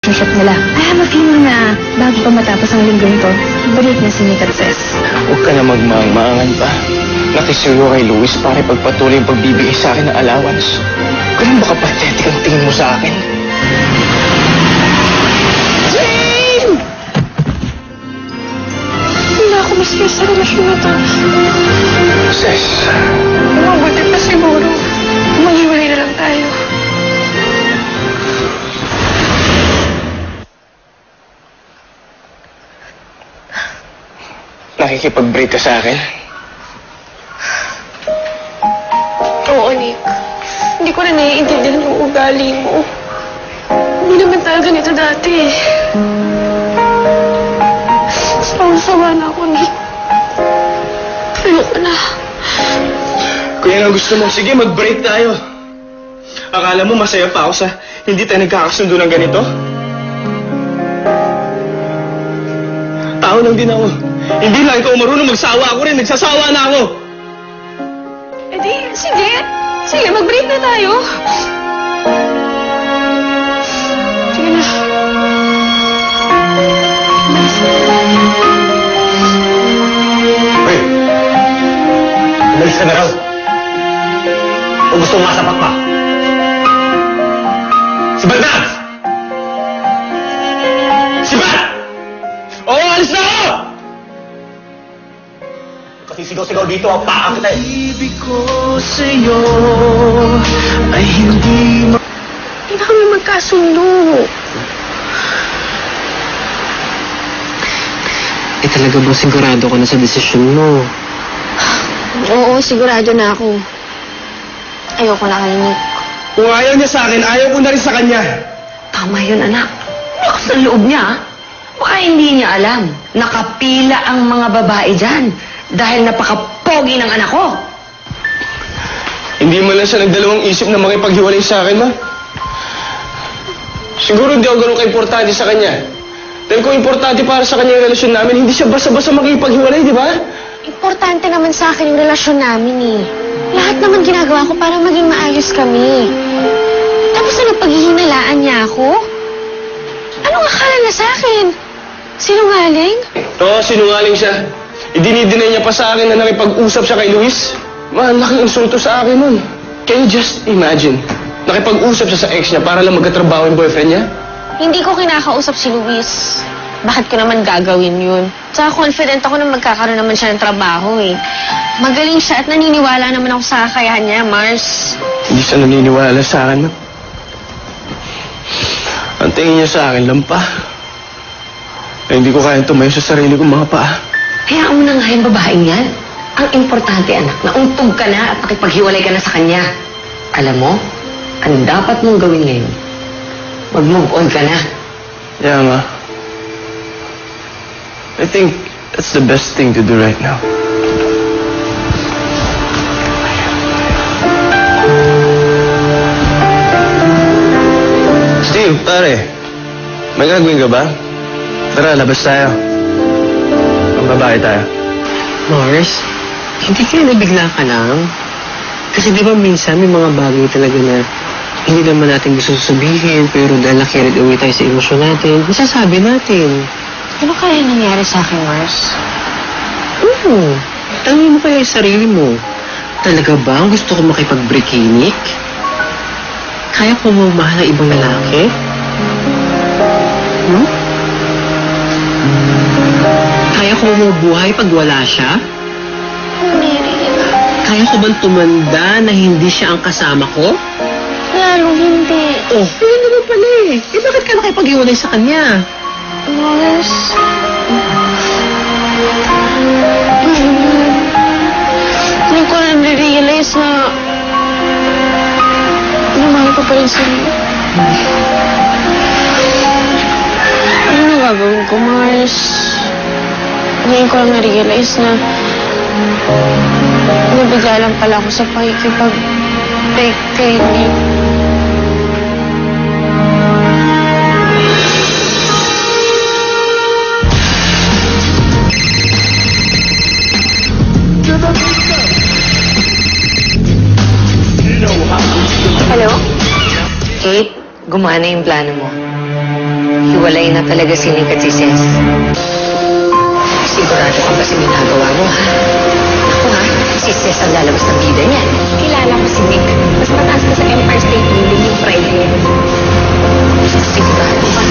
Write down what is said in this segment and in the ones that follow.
relationship nila. I have a feeling na bago pa matapos ang linggong to, break na si Nick at Cez. Huwag ka na magmaang-maangan pa. Nakisuyo kay Luis para ipagpatuloy yung pagbibigay sa akin ng allowance. Ganun ba kapathetic ang tingin mo sa akin? Jane! Hindi na ako masaya sa relasyon na to. Cez. Mabuti pa siguro. Maghiwalay na lang tayo. Nakikipag-break ka sa akin? Oo, Nick. Hindi ko na naiintindihan yung ugali mo. Hindi naman tayo ganito dati. Sawa na ako, Nick. Ayoko na. Kung yan ang gusto mo, sige, mag-break tayo. Akala mo masaya pa ako sa hindi tayo nagkakasundo ng ganito? Tao lang din ako. Hindi lang ikaw marunong magsawa ako rin. Nagsasawa na ako. Eh di, sige. Sige, mag-break na tayo. Sige na. Hey! Umalis ka na raw. O gusto mo masapat pa? Si Bernard! Si Bernard! Oo, alis na ako! Kasi sigaw-sigaw dito ang paa kita eh. Ibig ko sa'yo ay hindi Hindi na kami magkasundo. Eh talaga ba sigurado ka na sa desisyon mo? Oo, sigurado na ako. Ayoko na kay Nick. Kung ayaw niya sa akin, ayaw ko na rin sa kanya. Tama yun, anak. Lakas ng loob niya, ah. Baka hindi niya alam. Nakapila ang mga babae dyan dahil napaka-pogi ng anak ko. Hindi mo lang siya nagdalawang isip na makipaghiwalay sa akin, ma. Siguro hindi ako ganun ka-importante sa kanya. Dahil kung importante para sa kanya yung relasyon namin, hindi siya basta-basta makipaghiwalay, di ba? Importante naman sa akin yung relasyon namin eh. Lahat naman ginagawa ko para maging maayos kami. Tapos na napaghihinalaan niya ako? Anong akala niya sa akin? Sinungaling? Oo, sinungaling siya. Idinidinay niya pa sa akin na nakipag-usap siya kay Luis. Man, laking insulto sa akin nun. Can you just imagine? Nakipag-usap siya sa ex niya para lang magkatrabaho yung boyfriend niya? Hindi ko kinakausap si Luis. Bakit ko naman gagawin yun? Tsaka confident ako na magkakaroon naman siya ng trabaho eh. Magaling siya at naniniwala naman ako sa kakayahan niya, Mars. Hindi siya naniniwala sa akin, ma. Ang tingin niya sa akin, lampa. Eh, hindi ko kayang tumayo sa sarili kong mga paa. Hayaan mo na nga yung babaeng yan. Ang importante, anak, nauntog ka na at nakipaghiwalay ka na sa kanya. Alam mo, ang dapat mong gawin ngayon, mag-move on ka na. Yeah, ma. I think that's the best thing to do right now. Steve, pare. May gagawin ka ba? Tara, labas tayo. Ang babae tayo. Mars, hindi kaya nabigla ka lang? Kasi di ba minsan may mga bagay talaga na hindi naman natin gusto sabihin, pero dahil na-carried away tayo sa emosyon natin, masasabi natin. Ano kaya nangyari sa akin, Mars? Tanungin mo kaya yung sarili mo. Talaga ba ang gusto ko makipag-break kay Nick? Kaya ko mamahal ang ibang lalaki? Kaya ko mabuhay pag wala siya? Kaya ko bang tumanda na hindi siya ang kasama ko? Lalong hindi. Oh, yun naman pala eh. Eh, bakit ka nakipag-iwalay sa kanya? Mars... Hindi ko na na-realize na... Mahal ko pa rin sa'yo. Ano na gagawin ko, Mars? Ngayon ko lang na-realize na... Nabigla lang pala ako sa pakikipag-break kay Nick. Hello? Kate, gumana yung plano mo. maghiwalay na talaga si Nick at si Ses. Sigurado ka ba sa ginagawa mo, ha? Ako ha, si Ses ang lalabas ng bida niya. Kilala ko si Nick. Mas mataas pa sa Empire State Building yung pride niya. Sigurado ka.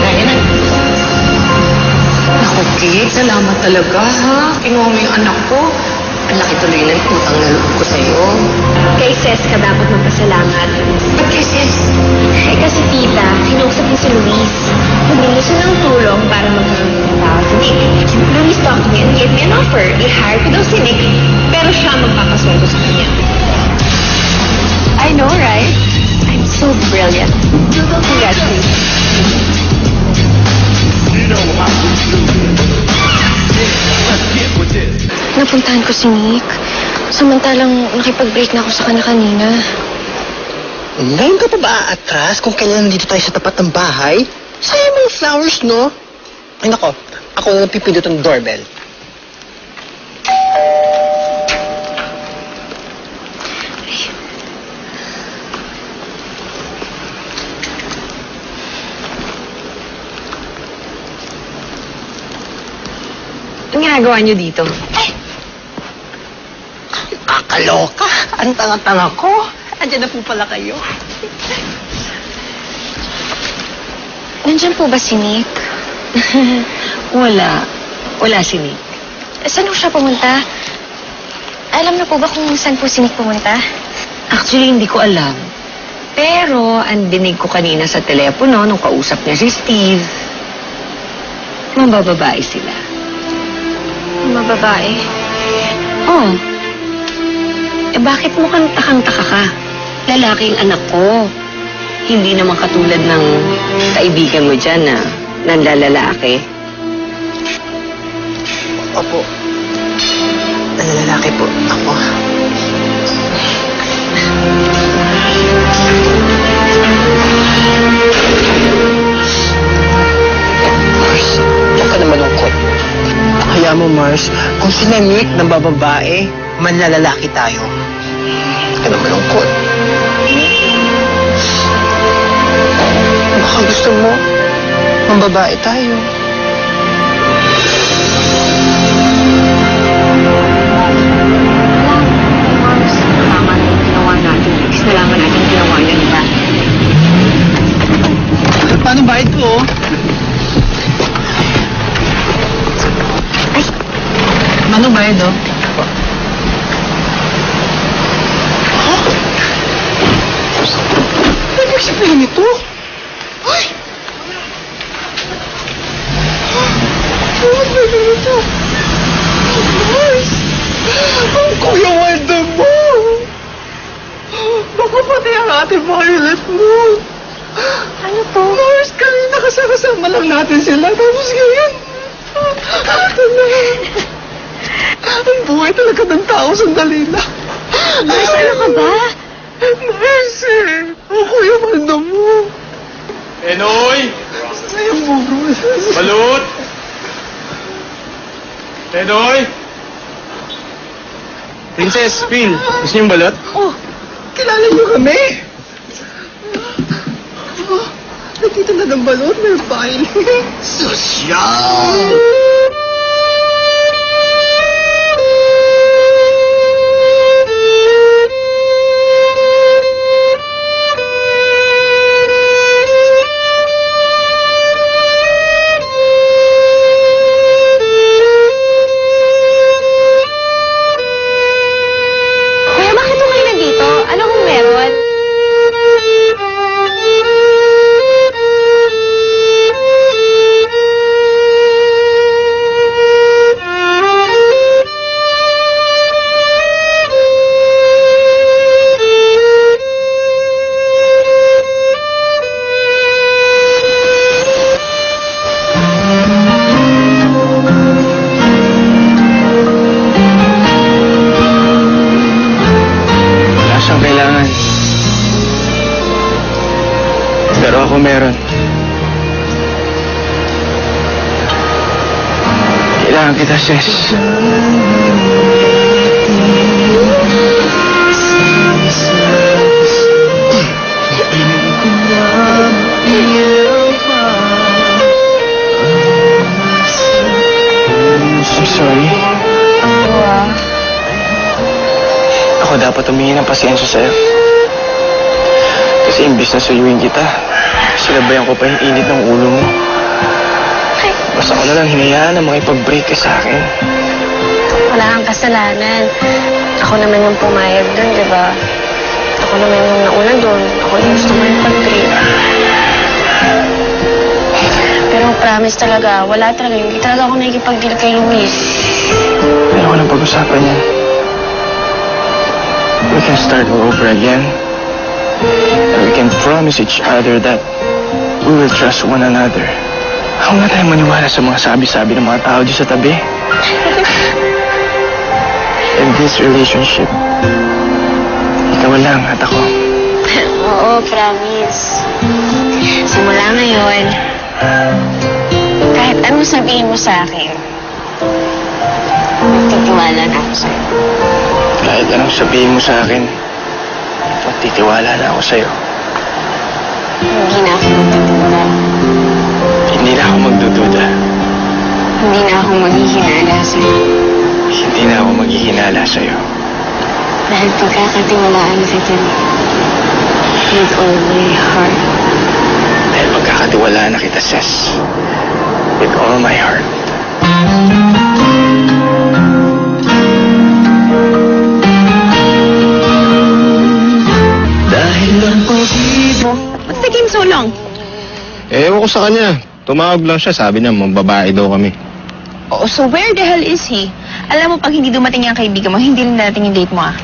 Ayan na. Ako, Kate, salamat talaga, ha? Kinuha mo yung anak ko. Ang laki tuloy ng utang na loob ko sa'yo. Kay Ses ka dapat magpasalamat. Ba't kay Ses? Eh kasi tita, kinausap niya si Luis. Humingi siya ng tulong para magkaroon ng tao si Nick. Luis talked to me and gave me an offer. I-hire ko daw si Nick, pero siya magpapasweldo sa kanya. I know, right? I'm so brilliant. Congratulations. Napuntahan ko si Nick. Samantalang nakipag-break na ako sa kanya kanina. Ngayon ka pa ba aatras kung kailan nandito tayo sa tapat ng bahay? Sayang mga flowers, no? Ay, nako. Ako na napipindot ang doorbell. Ang ginagawa niyo dito? Kakaloka! Ang tanga-tanga ko! Andiyan na po pala kayo. Nandiyan po ba si Nick? Wala. Wala si Nick. Saan po siya pumunta? Alam na po ba kung saan po si Nick pumunta? Actually, hindi ko alam. Pero, ang dinig ko kanina sa telepono nung kausap niya si Steve, mabababae sila. Mga babae. Oh. Eh, bakit mukhang takang-taka ka? Lalaki ang anak ko. Hindi naman katulad ng kaibigan mo dyan na nanlalalaki. Opo. Nalalaki po ako. Mars, huwag ka na malungkot. Hayaan mo, Mars. Kung sila Nick na bababae, manlalalaki tayo. Huwag ka na malungkot. Baka gusto mo, mambabae tayo. Nalaman yung ginawa natin. Nalaman natin yung ginawa niya, di ba? Paano bayad ko? Ay! Paano bayad, oh? Ibig sabihin nito? Ay! Ano ba ito? Mars! Ang Kuya Waldo mo! Baka pati ang ating violet mo! Ano to? Mars, kanina kasama lang natin sila. Tapos ngayon, ito na. Ang buhay talaga ng tao, sandali na. Mars, ano ka ba? Mars, ang Kuya Waldo mo. Enoy! Sayang mo, bro. Balut! Enoy! Princess, Phil, gusto niyo yung balot? Oh, kilala niyo kami. Oh, nandito na ng balot, may file. Sosyal! Kuya, bakit mo kayo nandito? Ano kung meron? Wala siyang kailangan. Pero ako meron. Kailangan kita, Ses. ng pasensya sa'yo. Kasi imbis na suyuin kita, sinabayan ko pa yung init ng ulo mo. Basta ko na lang hinayaan na makipag-break ka sa akin. Wala kang kasalanan. Ako naman yung pumayag doon, di ba? Ako naman yung nauna doon. Ako yung gusto mo yung pag-break. Pero promise talaga, wala talaga. Hindi talaga ako nakikipag-deal kay Luis. Pero walang pag-usapan yan. We can start all over again. And we can promise each other that we will trust one another. Ako nga tayo maniwala sa mga sabi-sabi ng mga tao dyan sa tabi. In this relationship, ikaw lang at ako. Oo, promise. Simula ngayon, kahit anong sabihin mo sa akin, magtitiwala na ako sa'yo. Kahit anong sabihin mo sa akin, magtitiwala na ako sa'yo. Hindi na ako magtitiwala. Hindi na ako magdududa. Hindi na ako maghihinala sa'yo. Hindi na ako maghihinala sa'yo. Dahil pagkakatiwalaan kita with all my heart. Dahil magkakatiwalaan na kita, Ses. With all my heart. What's taking so long? Ewan ko sa kanya. Tumawag lang siya, sabi niya, mababae daw kami. Oh, so where the hell is he? Alam mo, pag hindi dumating yung kaibigan mo, hindi rin darating yung date mo, ah.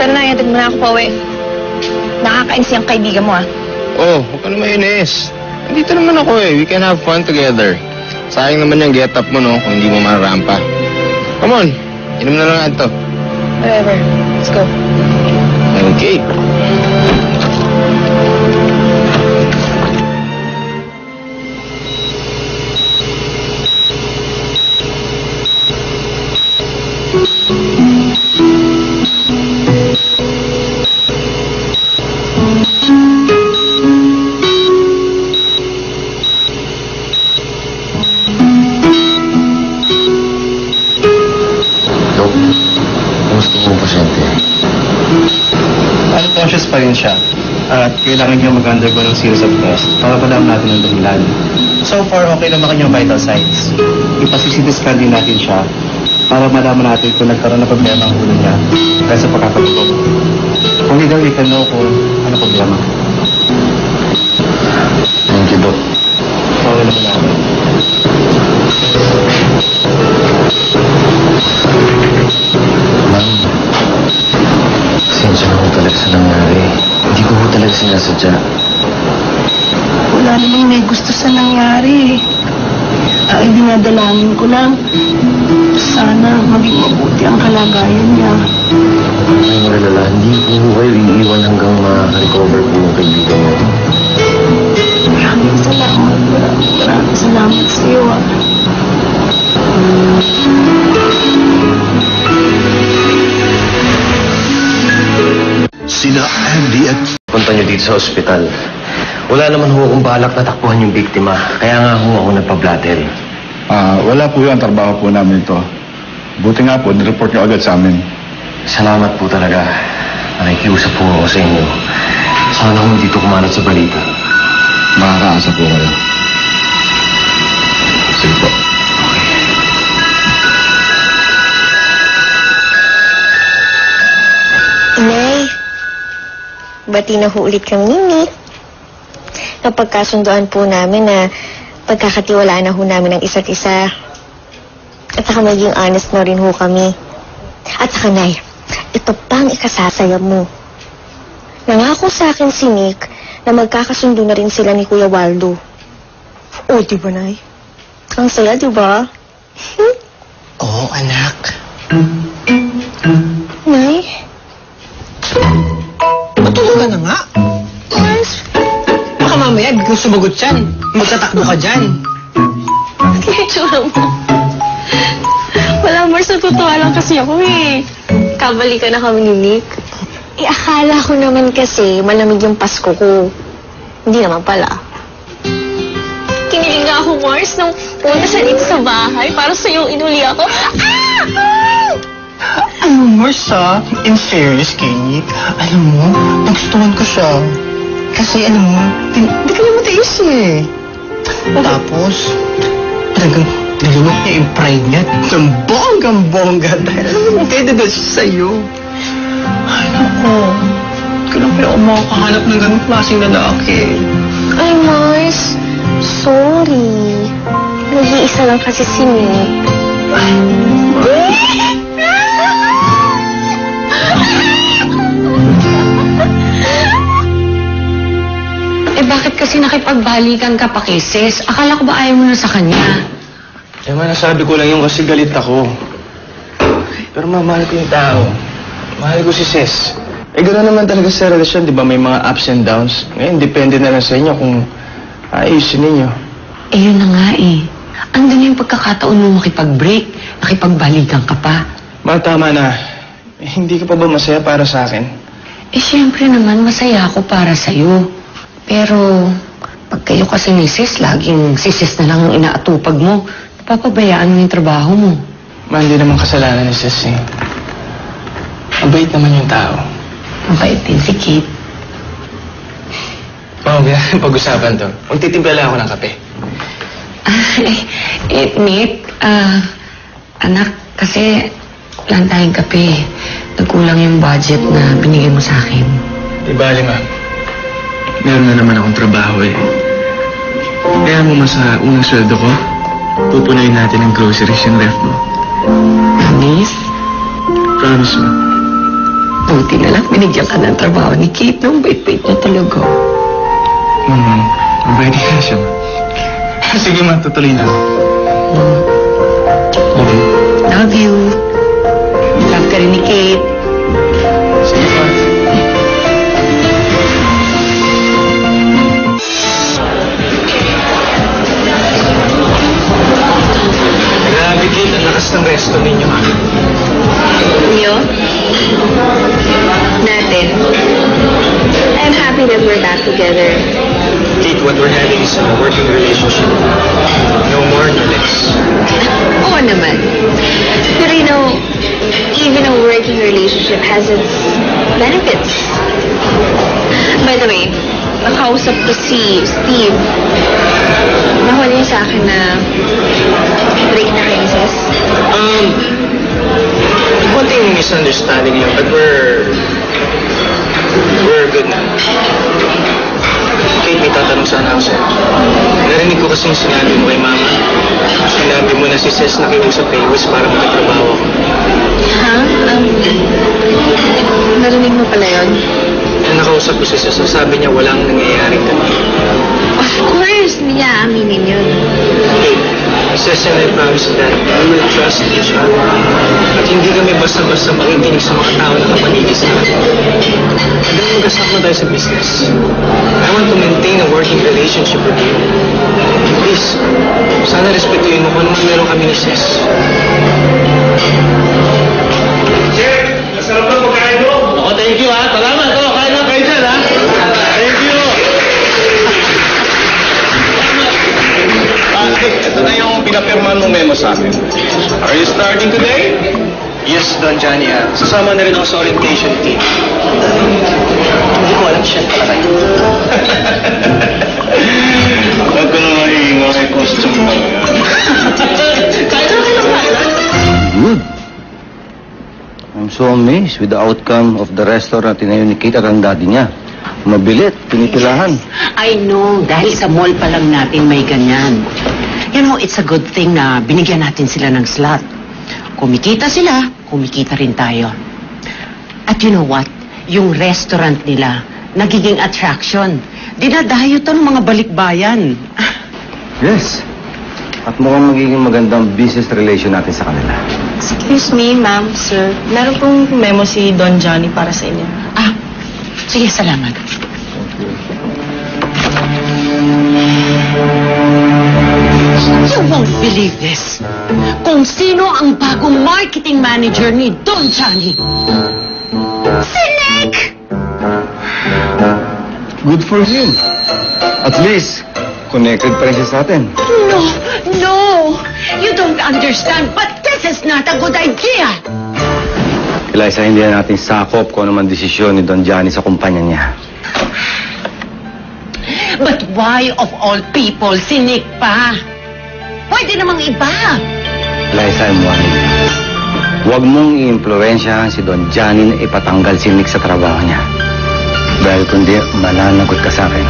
Tara na, yatid mo na ako pauwi. Nakakainis yung kaibigan mo, ah. Oh, huwag ka na mainis. Nandito naman ako eh. We can have fun together. Sayang naman yung get up mo, no? Kung hindi mo mararampa. Come on. Inom na lang ito. Whatever. Let's go. Okay. Dok, kumusta mo ang pasyente? Unconscious pa rin siya at kailangan niya mag-undergo ng series of tests para malaman natin ang dahilan. So far, okay naman kanyang vital signs. Ipasisitiskan din natin siya para malaman natin kung nagkaroon na problema ang ulo niya dahil sa pagkakatulog. Kung hindi daw, we can know kung ano problema. Thank you, Dok. Okay na ba natin? Ma'am, pasensya na ko talaga sa nangyari. Hindi ko talaga sinasadya. Wala namang may gusto sa nangyari. Ay, dinadalangin ko lang. Sana maging mabuti ang kalagayan niya. May magalala, hindi ko kayo iiwan hanggang ma-recover po yung kaibigan niya. Maraming salamat. Maraming salamat sa iyo. Sina Andy at Punta niyo dito sa ospital. Wala naman ho akong balak na takbuhan yung biktima. Kaya nga ho ako nagpa-blatter. wala po yun, trabaho po namin ito. Buti nga po, nireport niyo agad sa amin. Salamat po talaga. Nakikiusap po ako sa inyo. Sana kung dito kumalat sa balita. Makakaasa po kayo. Sige po. Inay, bati na ho ulit kami ni Nick. Napagkasundoan po namin na pagkakatiwalaan na ho namin ang isa't isa. At saka maging honest na rin ho kami. At saka, Nay, ito pang ikasasaya mo. Nangako sa akin si Nick na magkakasundo na rin sila ni Kuya Waldo. O, di ba, Nay? Ang saya, di ba? Oo, anak. Nay? Matulog ka na nga. Yes. Baka mamaya, biglang sumagot yan. Magtatakbo ka dyan. Kinitsura mo. Wala, Mars, natutuwa lang kasi ako eh. Kabalikan na kami ni Nick. Akala ko naman kasi malamig yung Pasko ko. Hindi naman pala. Kinilig nga ako, Mars, nung punta siya dito sa bahay para sa'yo inuli ako. Ah! Alam mo, Marsa, in fairness, Kenny, alam mo, nagustuhan ko siya. Kasi alam mo, di ka naman tiis eh. Tapos, talagang nilunok niya yung pride niya ng bonggang-bongga dahil alam mo, pwede ba siya sa'yo? Ay, naku. Kailan kaya ako makakahanap ng ganong klaseng lalaki? Ay, Mars, sorry. Nag-iisa lang kasi si Nick. Bakit kasi nakipagbalikan ka pa kay Sis? Akala ko ba ayaw mo na sa kanya? Eh, nasabi ko lang yung kasi galit ako. Pero mahal ko yung tao. Mahal ko si Sis. Eh, gano'n naman talaga sa relasyon, di ba? May mga ups and downs. Ngayon, depende na lang sa inyo kung ayusin ninyo. Eh, yun na nga eh. Andun yung pagkakataon mo makipag-break. Nakipagbalikan ka pa. Tama na. Eh, hindi ka pa ba masaya para sa akin? Eh, syempre naman, masaya ako para sa'yo. Pero, pag kayo kasi ni Sis, laging si Sis na lang ang inaatupag mo. Papabayaan mo yung trabaho mo. Hindi naman kasalanan ni Sis eh. Mabait naman yung tao. Mabait din si Kate. Pag-usapan to. Magtitimpla lang ako ng kape. Nick, anak, kasi wala tayong kape. Nagkulang yung budget na binigay mo sa akin. Di bali, ma. Meron na naman akong trabaho eh. Kaya mo sa unang sweldo ko, pupunuin natin ang groceries yung ref mo. Promise? Promise mo. Buti na lang, binigyan ka ng trabaho ni Kate. Nung bait-bait na talaga. Mabait ka siya, ma. Sige, ma, tutuloy na ako. Okay. Love you. Love ka rin ni Kate. Sige, pa. Grabe, Kate. Ang lakas ng resto ninyo, ha? Yo? Natin. I'm happy that we're back together. Kate, what we're having is a working relationship. No more, no less. Oo naman. Pero you know, even a working relationship has its benefits. By the way, nakausap ko si Steve. Nahuli niya sa akin na break na kayo, sis. Konting misunderstanding lang, but we're good na. Kate, may tatanong sana ako sa'yo. Narinig ko kasing sinabi mo kay Mama. Sinabi mo na si Ses nakiusap kay Luis para magkatrabaho ako. Ha? Narinig mo pala yun? Nakausap ko si Ses, sabi niya walang nangyayaring ganun. Of course, hindi niya aminin yun. Kate, Ses and I promise that we will trust each other. At hindi kami basta-basta makikinig sa mga tao na kapaligid sa akin. Hanggang mag-asama tayo sa business. I want to maintain a working relationship with you. Please, sana respetuhin mo kung ano meron kami ni Ses. Chef, masarap na pagkain mo. Ako, thank you ha. Salamat. Kain na kayo dyan ha. Thank you. Ito na yung pinapirmahan mong memo sa akin. Are you starting today? Yes, Don Johnny. Sasama na rin ako sa orientation team. Hindi ko alam, chef pala kayo. Ba't ko na mahihinga kay costume pa? Good. I'm so amazed with the outcome of the restaurant na tinayo ni Kate at ang daddy niya. Mabilit, pinitilahan. I know, dahil sa mall pa lang natin may ganyan. You know, it's a good thing na binigyan natin sila ng slot. Kumikita sila, kumikita rin tayo. At you know what? Yung restaurant nila, nagiging attraction. Dinadayo to ng mga balikbayan. Yes. At mukhang magiging magandang business relation natin sa kanila. Excuse me, ma'am, sir. Meron pong memo si Don Johnny para sa inyo. Ah, sige, salamat. You won't believe this. Kung sino ang bagong marketing manager ni Don Johnny. Si Nick! Good for him. At least, connected pa rin siya sa atin. No! No! You don't understand, but this is not a good idea! Eliza, hindi na natin sakop kung ano man desisyon ni Don Johnny sa kumpanya niya. But why of all people si Nick pa? Pwede namang iba! Eliza, I'm worried. Huwag mong i-impluensyahan si Don Johnny na ipatanggal si Nick sa trabaho niya. Dahil kundi mananagot ka sa akin.